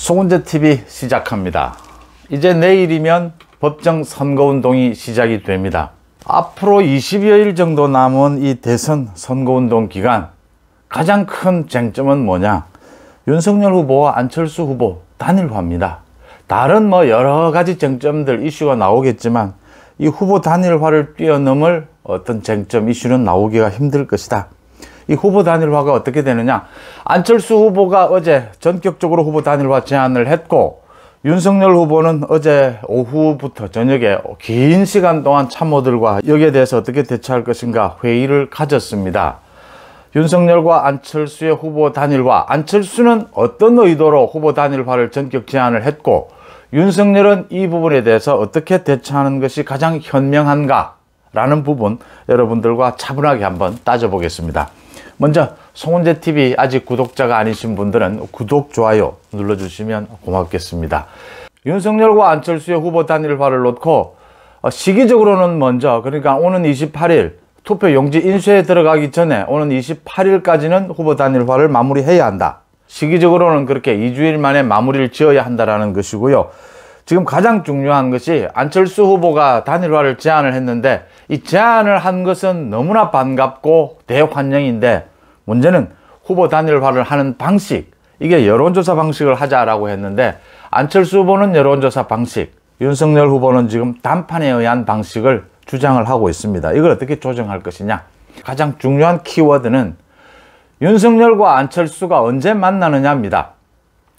송은재TV 시작합니다. 이제 내일이면 법정 선거운동이 시작이 됩니다. 앞으로 20여일 정도 남은 이 대선 선거운동 기간 가장 큰 쟁점은 뭐냐? 윤석열 후보와 안철수 후보 단일화입니다. 다른 여러 가지 쟁점들 이슈가 나오겠지만 이 후보 단일화를 뛰어넘을 어떤 쟁점 이슈는 나오기가 힘들 것이다. 이 후보 단일화가 어떻게 되느냐? 안철수 후보가 어제 전격적으로 후보 단일화 제안을 했고, 윤석열 후보는 어제 오후부터 저녁에 긴 시간 동안 참모들과 여기에 대해서 어떻게 대처할 것인가 회의를 가졌습니다. 윤석열과 안철수의 후보 단일화, 안철수는 어떤 의도로 후보 단일화를 전격 제안을 했고, 윤석열은 이 부분에 대해서 어떻게 대처하는 것이 가장 현명한가 라는 부분 여러분들과 차분하게 한번 따져보겠습니다. 먼저 송은재TV 아직 구독자가 아니신 분들은 구독, 좋아요 눌러주시면 고맙겠습니다. 윤석열과 안철수의 후보 단일화를 놓고 시기적으로는 먼저, 그러니까 오는 28일 투표 용지 인쇄에 들어가기 전에 오는 28일까지는 후보 단일화를 마무리해야 한다. 시기적으로는 그렇게 2주일 만에 마무리를 지어야 한다라는 것이고요. 지금 가장 중요한 것이 안철수 후보가 단일화를 제안을 했는데, 이 제안을 한 것은 너무나 반갑고 대환영인데, 문제는 후보 단일화를 하는 방식, 이게 여론조사 방식을 하자라고 했는데, 안철수 후보는 여론조사 방식, 윤석열 후보는 지금 단판에 의한 방식을 주장을 하고 있습니다. 이걸 어떻게 조정할 것이냐? 가장 중요한 키워드는 윤석열과 안철수가 언제 만나느냐입니다.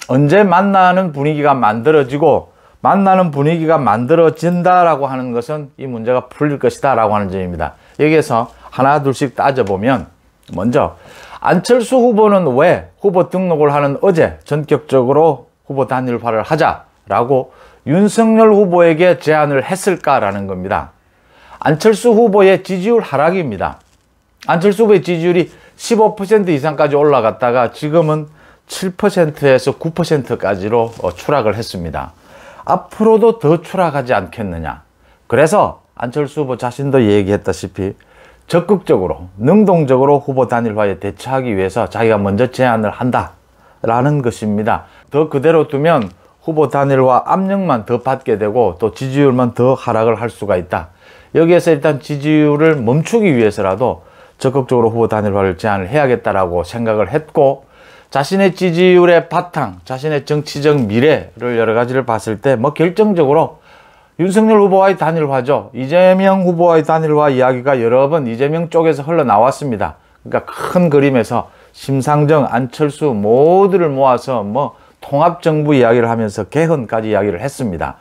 언제 만나는 분위기가 만들어지고, 만나는 분위기가 만들어진다라고 하는 것은 이 문제가 풀릴 것이다 라고 하는 점입니다. 여기에서 하나 둘씩 따져보면, 먼저 안철수 후보는 왜 후보 등록을 하는 어제 전격적으로 후보 단일화를 하자라고 윤석열 후보에게 제안을 했을까라는 겁니다. 안철수 후보의 지지율 하락입니다. 안철수 후보의 지지율이 15% 이상까지 올라갔다가 지금은 7%에서 9%까지로 추락을 했습니다. 앞으로도 더 추락하지 않겠느냐. 그래서 안철수 후보 자신도 얘기했다시피 적극적으로, 능동적으로 후보 단일화에 대처하기 위해서 자기가 먼저 제안을 한다라는 것입니다. 더 그대로 두면 후보 단일화 압력만 더 받게 되고 또 지지율만 더 하락을 할 수가 있다. 여기에서 일단 지지율을 멈추기 위해서라도 적극적으로 후보 단일화를 제안을 해야겠다라고 생각을 했고, 자신의 지지율의 바탕, 자신의 정치적 미래를 여러 가지를 봤을 때 결정적으로 윤석열 후보와의 단일화죠. 이재명 후보와의 단일화 이야기가 여러 번 이재명 쪽에서 흘러나왔습니다. 그러니까 큰 그림에서 심상정, 안철수 모두를 모아서 통합정부 이야기를 하면서 개헌까지 이야기를 했습니다.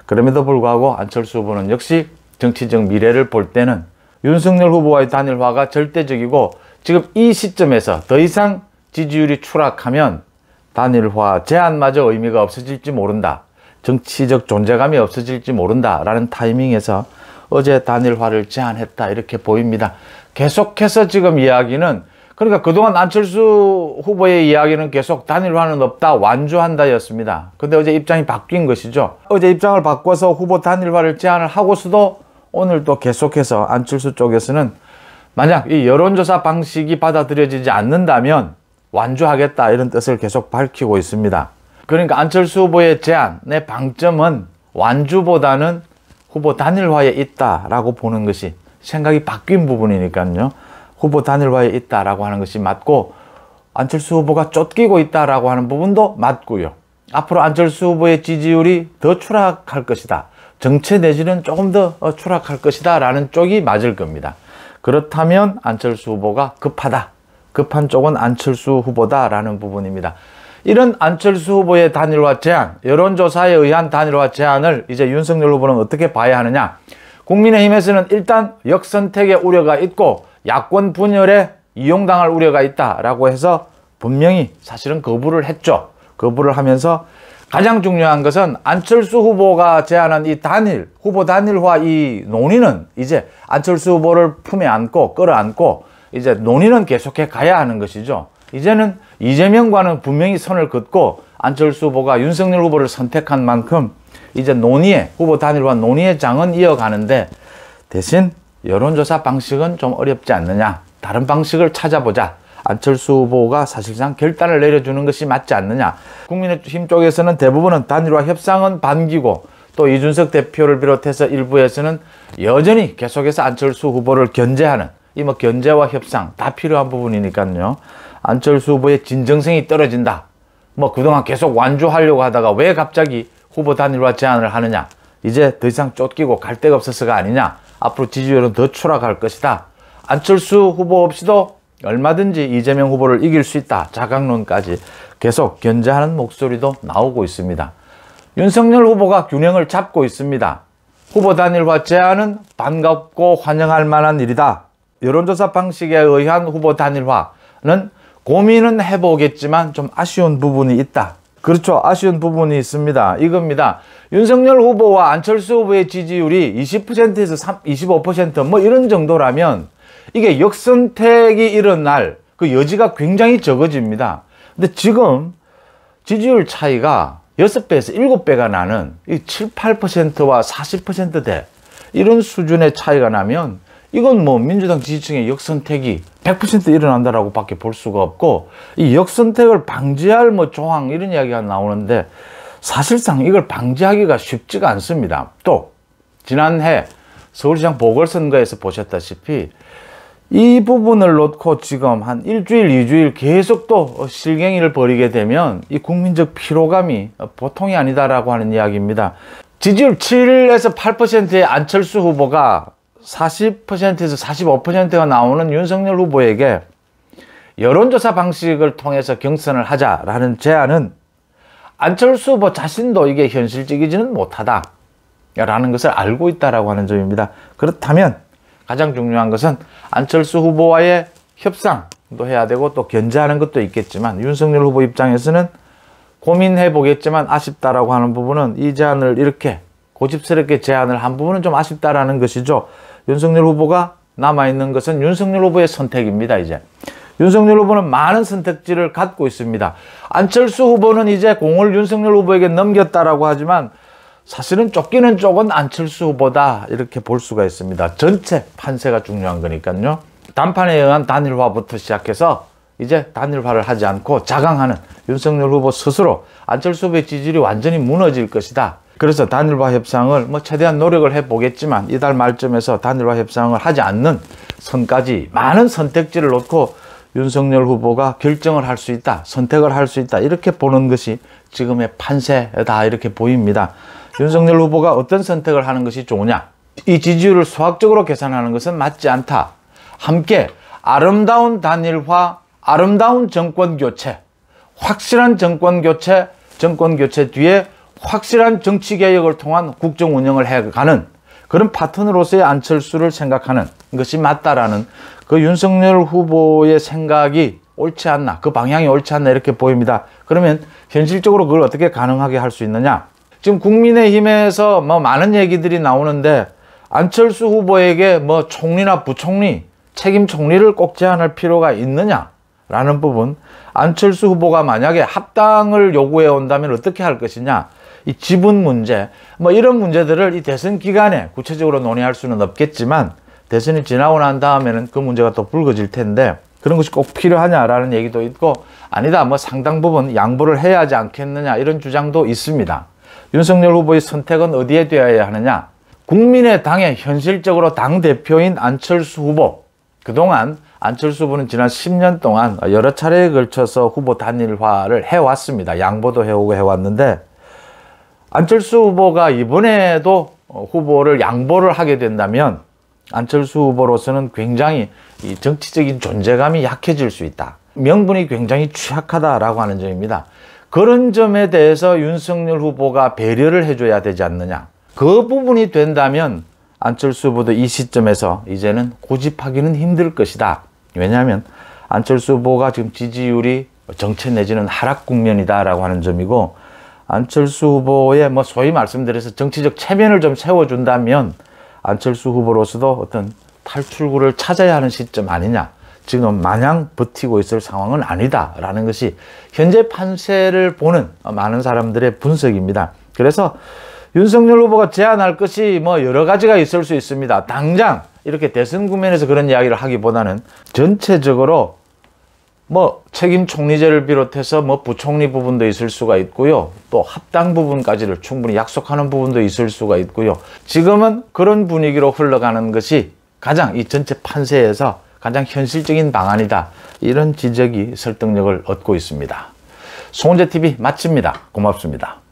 그럼에도 불구하고 안철수 후보는 역시 정치적 미래를 볼 때는 윤석열 후보와의 단일화가 절대적이고, 지금 이 시점에서 더 이상 지지율이 추락하면 단일화 제안마저 의미가 없어질지 모른다. 정치적 존재감이 없어질지 모른다 라는 타이밍에서 어제 단일화를 제안했다 이렇게 보입니다. 계속해서 지금 이야기는, 그러니까 그동안 안철수 후보의 이야기는 계속 단일화는 없다, 완주한다 였습니다. 근데 어제 입장이 바뀐 것이죠. 어제 입장을 바꿔서 후보 단일화를 제안을 하고서도 오늘 또 계속해서 안철수 쪽에서는 만약 이 여론조사 방식이 받아들여지지 않는다면 완주하겠다 이런 뜻을 계속 밝히고 있습니다. 그러니까 안철수 후보의 제안의 방점은 완주보다는 후보 단일화에 있다라고 보는 것이, 생각이 바뀐 부분이니까요. 후보 단일화에 있다라고 하는 것이 맞고, 안철수 후보가 쫓기고 있다라고 하는 부분도 맞고요. 앞으로 안철수 후보의 지지율이 더 추락할 것이다, 정체 내지는 조금 더 추락할 것이다 라는 쪽이 맞을 겁니다. 그렇다면 안철수 후보가 급하다, 급한 쪽은 안철수 후보다라는 부분입니다. 이런 안철수 후보의 단일화 제안, 여론조사에 의한 단일화 제안을 이제 윤석열 후보는 어떻게 봐야 하느냐. 국민의힘에서는 일단 역선택의 우려가 있고 야권 분열에 이용당할 우려가 있다라고 해서 분명히 사실은 거부를 했죠. 거부를 하면서 가장 중요한 것은 안철수 후보가 제안한 이 후보 단일화 이 논의는 이제 안철수 후보를 품에 안고 끌어안고 이제 논의는 계속해 가야 하는 것이죠. 이제는 이재명과는 분명히 선을 긋고 안철수 후보가 윤석열 후보를 선택한 만큼 이제 후보 단일화 논의의 장은 이어가는데, 대신 여론조사 방식은 좀 어렵지 않느냐, 다른 방식을 찾아보자. 안철수 후보가 사실상 결단을 내려주는 것이 맞지 않느냐. 국민의힘 쪽에서는 대부분은 단일화 협상은 반기고 또 이준석 대표를 비롯해서 일부에서는 여전히 계속해서 안철수 후보를 견제하는 이 뭐 견제와 협상 다 필요한 부분이니까요. 안철수 후보의 진정성이 떨어진다. 뭐 그동안 계속 완주하려고 하다가 왜 갑자기 후보 단일화 제안을 하느냐. 이제 더 이상 쫓기고 갈 데가 없어서가 아니냐. 앞으로 지지율은 더 추락할 것이다. 안철수 후보 없이도 얼마든지 이재명 후보를 이길 수 있다. 자강론까지 계속 견제하는 목소리도 나오고 있습니다. 윤석열 후보가 균형을 잡고 있습니다. 후보 단일화 제안은 반갑고 환영할 만한 일이다. 여론조사 방식에 의한 후보 단일화는 고민은 해보겠지만 좀 아쉬운 부분이 있다. 그렇죠. 아쉬운 부분이 있습니다. 이겁니다. 윤석열 후보와 안철수 후보의 지지율이 20%에서 25% 뭐 이런 정도라면 이게 역선택이 일어날 그 여지가 굉장히 적어집니다. 근데 지금 지지율 차이가 6배에서 7배가 나는 이 7, 8%와 40%대 이런 수준의 차이가 나면 이건 뭐 민주당 지지층의 역선택이 100% 일어난다라고 밖에 볼 수가 없고 이 역선택을 방지할 뭐 조항 이런 이야기가 나오는데 사실상 이걸 방지하기가 쉽지가 않습니다. 또 지난해 서울시장 보궐선거에서 보셨다시피 이 부분을 놓고 지금 한 일주일, 2주일 계속 또 실갱이를 벌이게 되면 이 국민적 피로감이 보통이 아니다라고 하는 이야기입니다. 지지율 7에서 8%의 안철수 후보가 40%에서 45%가 나오는 윤석열 후보에게 여론조사 방식을 통해서 경선을 하자라는 제안은 안철수 후보 자신도 이게 현실적이지는 못하다라는 것을 알고 있다라고 하는 점입니다. 그렇다면 가장 중요한 것은 안철수 후보와의 협상도 해야 되고 또 견제하는 것도 있겠지만 윤석열 후보 입장에서는 고민해 보겠지만 아쉽다라고 하는 부분은 이 제안을 이렇게 고집스럽게 제안을 한 부분은 좀 아쉽다라는 것이죠. 윤석열 후보가 남아있는 것은 윤석열 후보의 선택입니다. 이제 윤석열 후보는 많은 선택지를 갖고 있습니다. 안철수 후보는 이제 공을 윤석열 후보에게 넘겼다라고 하지만 사실은 쫓기는 쪽은 안철수 후보다 이렇게 볼 수가 있습니다. 전체 판세가 중요한 거니까요. 단판에 의한 단일화부터 시작해서 이제 단일화를 하지 않고 자강하는 윤석열 후보 스스로 안철수 후보의 지지율이 완전히 무너질 것이다. 그래서 단일화 협상을 뭐 최대한 노력을 해보겠지만 이달 말쯤에서 단일화 협상을 하지 않는 선까지 많은 선택지를 놓고 윤석열 후보가 결정을 할 수 있다. 선택을 할 수 있다. 이렇게 보는 것이 지금의 판세다 이렇게 보입니다. 윤석열 후보가 어떤 선택을 하는 것이 좋으냐. 이 지지율을 수학적으로 계산하는 것은 맞지 않다. 함께 아름다운 단일화, 아름다운 정권교체, 확실한 정권교체 뒤에 확실한 정치개혁을 통한 국정운영을 해가는 그런 파트너로서의 안철수를 생각하는 것이 맞다라는 그 윤석열 후보의 생각이 옳지 않나, 그 방향이 옳지 않나 이렇게 보입니다. 그러면 현실적으로 그걸 어떻게 가능하게 할 수 있느냐. 지금 국민의힘에서 뭐 많은 얘기들이 나오는데 안철수 후보에게 뭐 총리나 부총리, 책임 총리를 꼭 제안할 필요가 있느냐라는 부분, 안철수 후보가 만약에 합당을 요구해 온다면 어떻게 할 것이냐, 이 지분 문제, 뭐 이런 문제들을 이 대선 기간에 구체적으로 논의할 수는 없겠지만 대선이 지나고 난 다음에는 그 문제가 또 불거질 텐데 그런 것이 꼭 필요하냐라는 얘기도 있고 아니다, 뭐 상당 부분 양보를 해야 하지 않겠느냐 이런 주장도 있습니다. 윤석열 후보의 선택은 어디에 되어야 하느냐? 국민의당의 현실적으로 당대표인 안철수 후보, 그동안 안철수 후보는 지난 10년 동안 여러 차례에 걸쳐서 후보 단일화를 해왔습니다. 양보도 해오고 해왔는데 안철수 후보가 이번에도 후보를 양보를 하게 된다면 안철수 후보로서는 굉장히 이 정치적인 존재감이 약해질 수 있다. 명분이 굉장히 취약하다라고 하는 점입니다. 그런 점에 대해서 윤석열 후보가 배려를 해줘야 되지 않느냐. 그 부분이 된다면 안철수 후보도 이 시점에서 이제는 고집하기는 힘들 것이다. 왜냐하면 안철수 후보가 지금 지지율이 정체 내지는 하락 국면이다라고 하는 점이고 안철수 후보의 뭐 소위 말씀드려서 정치적 체면을 좀 세워준다면 안철수 후보로서도 어떤 탈출구를 찾아야 하는 시점 아니냐. 지금 마냥 버티고 있을 상황은 아니다라는 것이 현재 판세를 보는 많은 사람들의 분석입니다. 그래서 윤석열 후보가 제안할 것이 뭐 여러 가지가 있을 수 있습니다. 당장 이렇게 대선 국면에서 그런 이야기를 하기보다는 전체적으로 뭐 책임 총리제를 비롯해서 뭐 부총리 부분도 있을 수가 있고요. 또 합당 부분까지를 충분히 약속하는 부분도 있을 수가 있고요. 지금은 그런 분위기로 흘러가는 것이 가장 이 전체 판세에서 가장 현실적인 방안이다. 이런 지적이 설득력을 얻고 있습니다. 송은재TV 마칩니다. 고맙습니다.